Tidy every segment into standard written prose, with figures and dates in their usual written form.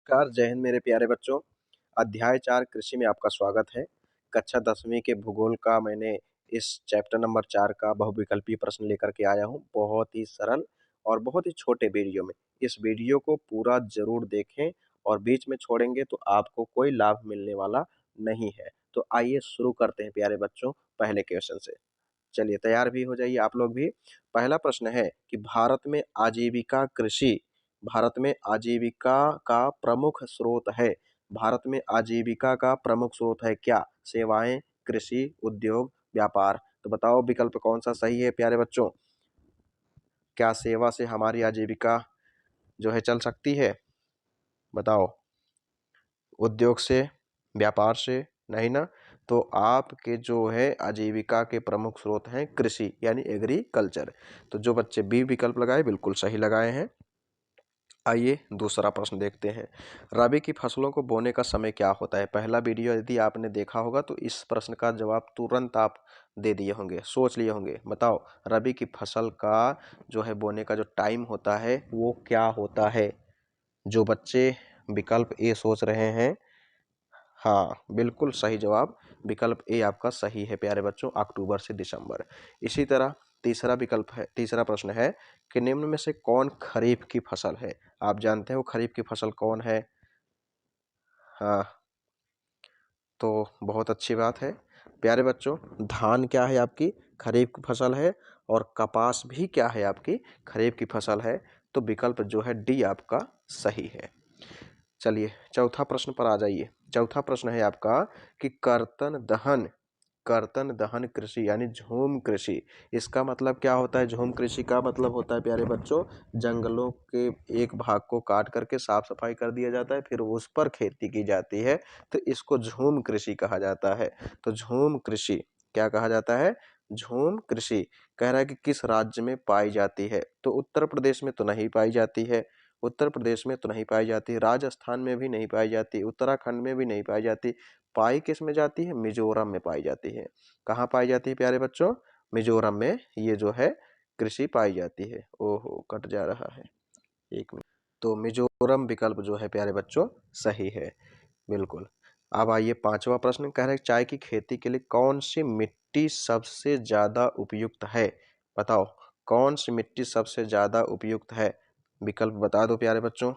नमस्कार, जय हिंद मेरे प्यारे बच्चों। अध्याय 4 कृषि में आपका स्वागत है। कक्षा 10वीं के भूगोल का मैंने इस चैप्टर नंबर 4 का बहुविकल्पीय प्रश्न लेकर के आया हूँ। बहुत ही सरल और बहुत ही छोटे वीडियो में। इस वीडियो को पूरा ज़रूर देखें और बीच में छोड़ेंगे तो आपको कोई लाभ मिलने वाला नहीं है। तो आइए शुरू करते हैं प्यारे बच्चों पहले क्वेश्चन से। चलिए तैयार भी हो जाइए आप लोग भी। पहला प्रश्न है कि भारत में आजीविका का प्रमुख स्रोत है। भारत में आजीविका का प्रमुख स्रोत है क्या? सेवाएं, कृषि, उद्योग, व्यापार। तो बताओ विकल्प कौन सा सही है प्यारे बच्चों? क्या सेवा से हमारी आजीविका जो है चल सकती है? बताओ। उद्योग से, व्यापार से? नहीं ना। तो आपके जो है आजीविका के प्रमुख स्रोत हैं कृषि यानी एग्रीकल्चर। तो जो बच्चे बी विकल्प लगाए बिल्कुल सही लगाए हैं। आइए दूसरा प्रश्न देखते हैं। रबी की फसलों को बोने का समय क्या होता है? पहला वीडियो यदि आपने देखा होगा तो इस प्रश्न का जवाब तुरंत आप दे दिए होंगे, सोच लिए होंगे। बताओ रबी की फसल का जो है बोने का जो टाइम होता है वो क्या होता है? जो बच्चे विकल्प ए सोच रहे हैं, हाँ बिल्कुल सही जवाब विकल्प ए आपका सही है प्यारे बच्चों, अक्टूबर से दिसंबर। इसी तरह तीसरा प्रश्न है कि निम्न में से कौन खरीफ की फसल है? आप जानते हैं वो खरीफ की फसल कौन है? हाँ, तो बहुत अच्छी बात है प्यारे बच्चों। धान क्या है आपकी? खरीफ की फसल है। और कपास भी क्या है आपकी? खरीफ की फसल है। तो विकल्प जो है डी आपका सही है। चलिए चौथा प्रश्न पर आ जाइए। चौथा प्रश्न है आपका कि कर्तन दहन कृषि यानी झूम कृषि, इसका मतलब क्या होता है? झूम कृषि का मतलब होता है प्यारे बच्चों, जंगलों के एक भाग को काट करके साफ सफाई कर दिया जाता है, फिर उस पर खेती की जाती है, तो इसको झूम कृषि कहा जाता है। तो झूम कृषि क्या कहा जाता है? झूम कृषि। कह रहा है कि किस राज्य में पाई जाती है? तो उत्तर प्रदेश में तो नहीं पाई जाती है, उत्तर प्रदेश में तो नहीं पाई जाती, राजस्थान में भी नहीं पाई जाती, उत्तराखंड में भी नहीं पाई जाती। पाई किस में जाती है? मिजोरम में पाई जाती है। कहाँ पाई जाती है प्यारे बच्चों? मिजोरम में ये जो है कृषि पाई जाती है। ओहो कट जा रहा है, एक मिनट। तो मिजोरम विकल्प जो है प्यारे बच्चों सही है, बिल्कुल। अब आइए पांचवा प्रश्न। कह रहे हैं चाय की खेती के लिए कौन सी मिट्टी सबसे ज्यादा उपयुक्त है? बताओ कौन सी मिट्टी सबसे ज्यादा उपयुक्त है? विकल्प बता दो प्यारे बच्चों।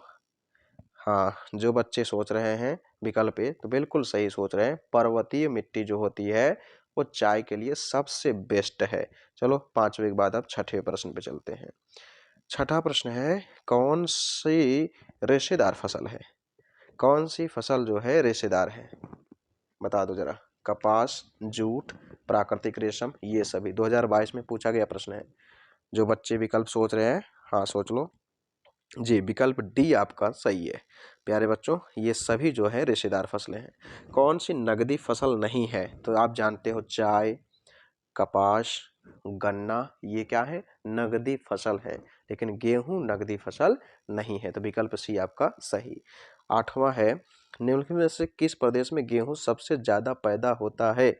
हाँ, जो बच्चे सोच रहे हैं विकल्प ए तो बिल्कुल सही सोच रहे हैं। पर्वतीय मिट्टी जो होती है वो चाय के लिए सबसे बेस्ट है। चलो पांचवे के बाद अब छठे प्रश्न पे चलते हैं। छठा प्रश्न है कौन सी रेशेदार फसल है? कौन सी फसल जो है रेशेदार है? बता दो जरा। कपास, जूट, प्राकृतिक रेशम, ये सभी 2022 में पूछा गया प्रश्न है। जो बच्चे विकल्प सोच रहे हैं हाँ सोच लो। जी विकल्प डी आपका सही है प्यारे बच्चों, ये सभी जो है रेशेदार फसलें हैं। कौन सी नगदी फसल नहीं है? तो आप जानते हो चाय, कपास, गन्ना, ये क्या है? नगदी फसल है। लेकिन गेहूं नगदी फसल नहीं है, तो विकल्प सी आपका सही। आठवां है निम्नलिखित में से किस प्रदेश में गेहूं सबसे ज्यादा पैदा होता है?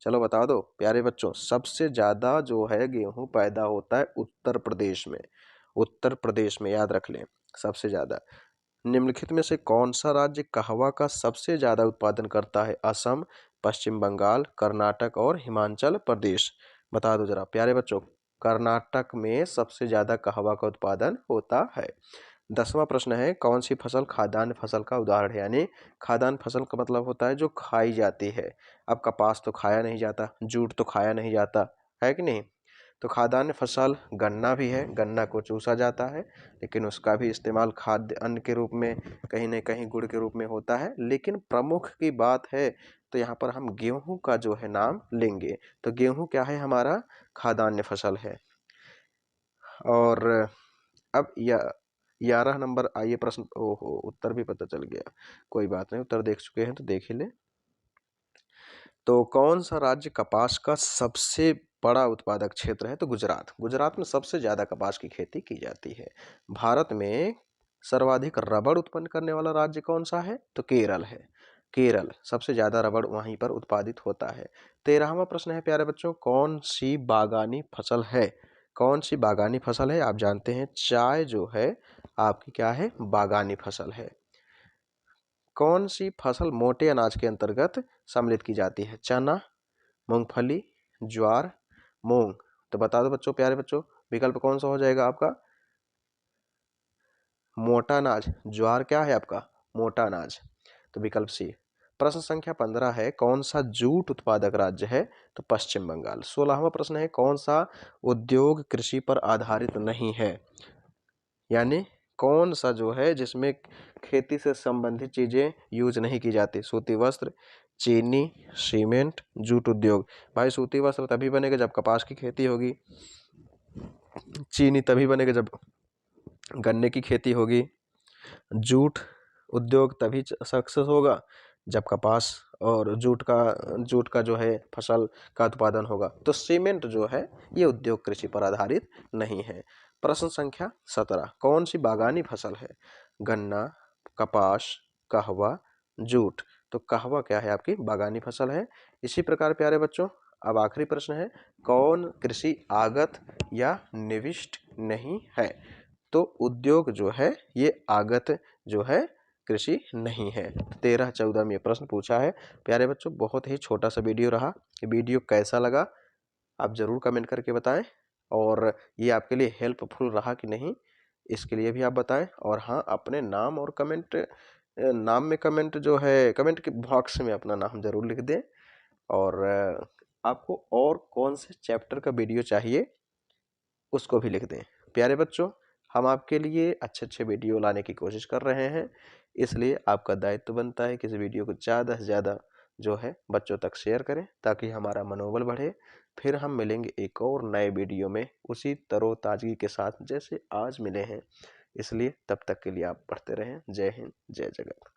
चलो बता दो प्यारे बच्चों। सबसे ज्यादा जो है गेहूं पैदा होता है उत्तर प्रदेश में। उत्तर प्रदेश में याद रख लें सबसे ज्यादा। निम्नलिखित में से कौन सा राज्य कहवा का सबसे ज्यादा उत्पादन करता है? असम, पश्चिम बंगाल, कर्नाटक और हिमाचल प्रदेश। बता दो जरा प्यारे बच्चों। कर्नाटक में सबसे ज्यादा कहवा का उत्पादन होता है। 10वां प्रश्न है कौन सी फसल खाद्यान्न फसल का उदाहरण है? यानी खाद्यान्न फसल का मतलब होता है जो खाई जाती है। अब कपास तो खाया नहीं जाता, जूट तो खाया नहीं जाता, है कि नहीं? तो खाद्यान्न फसल गन्ना भी है, गन्ना को चूसा जाता है, लेकिन उसका भी इस्तेमाल खाद्य अन्न के रूप में कहीं न कहीं गुड़ के रूप में होता है। लेकिन प्रमुख की बात है तो यहाँ पर हम गेहूं का जो है नाम लेंगे। तो गेहूं क्या है? हमारा खाद्यान्न फसल है। और अब 11 नंबर आइए प्रश्न। ओहो उत्तर भी पता चल गया, कोई बात नहीं, उत्तर देख चुके हैं तो देख ही ले। तो कौन सा राज्य कपास का सबसे बड़ा उत्पादक क्षेत्र है? तो गुजरात। गुजरात में सबसे ज्यादा कपास की खेती की जाती है। भारत में सर्वाधिक रबड़ उत्पन्न करने वाला राज्य कौन सा है? तो केरल है। केरल सबसे ज्यादा रबड़ वहीं पर उत्पादित होता है। 13वां प्रश्न है प्यारे बच्चों कौन सी बागानी फसल है? कौन सी बागानी फसल है? आप जानते हैं चाय जो है आपकी क्या है? बागानी फसल है। कौन सी फसल मोटे अनाज के अंतर्गत सम्मिलित की जाती है? चना, मूंगफली, ज्वार, मूंग। तो बता दो बच्चों, प्यारे बच्चों, विकल्प कौन सा हो जाएगा आपका? मोटा अनाज। ज्वार क्या है आपका? मोटा अनाज। तो विकल्प सी। प्रश्न संख्या 15 है, कौन सा जूट उत्पादक राज्य है? तो पश्चिम बंगाल। 16वां प्रश्न है, कौन सा उद्योग कृषि पर आधारित नहीं है? यानी कौन सा जो है जिसमें खेती से संबंधित चीजें यूज नहीं की जाती? सूती वस्त्र, चीनी, सीमेंट, जूट उद्योग। भाई सूती वस्त्र तभी बनेगा जब कपास की खेती होगी, चीनी तभी बनेगा जब गन्ने की खेती होगी, जूट उद्योग तभी सक्सेस होगा जब कपास और जूट का जो है फसल का उत्पादन होगा। तो सीमेंट जो है ये उद्योग कृषि पर आधारित नहीं है। प्रश्न संख्या 17, कौन सी बागानी फसल है? गन्ना, कपास, कहवा, जूट। तो कहवा क्या है? आपकी बागानी फसल है। इसी प्रकार प्यारे बच्चों अब आखिरी प्रश्न है, कौन कृषि आगत या निविष्ट नहीं है? तो उद्योग जो है ये आगत जो है कृषि नहीं है। 13-14 में प्रश्न पूछा है। प्यारे बच्चों बहुत ही छोटा सा वीडियो रहा। ये वीडियो कैसा लगा आप जरूर कमेंट करके बताएं, और ये आपके लिए हेल्पफुल रहा कि नहीं इसके लिए भी आप बताएं। और हाँ, अपने नाम और नाम में कमेंट जो है कमेंट के बॉक्स में अपना नाम जरूर लिख दें। और आपको और कौन से चैप्टर का वीडियो चाहिए उसको भी लिख दें। प्यारे बच्चों हम आपके लिए अच्छे वीडियो लाने की कोशिश कर रहे हैं, इसलिए आपका दायित्व बनता है कि इस वीडियो को ज़्यादा से ज़्यादा जो है बच्चों तक शेयर करें ताकि हमारा मनोबल बढ़े। फिर हम मिलेंगे एक और नए वीडियो में उसी तरोताजगी के साथ जैसे आज मिले हैं। इसलिए तब तक के लिए आप पढ़ते रहें। जय हिंद, जय जगत।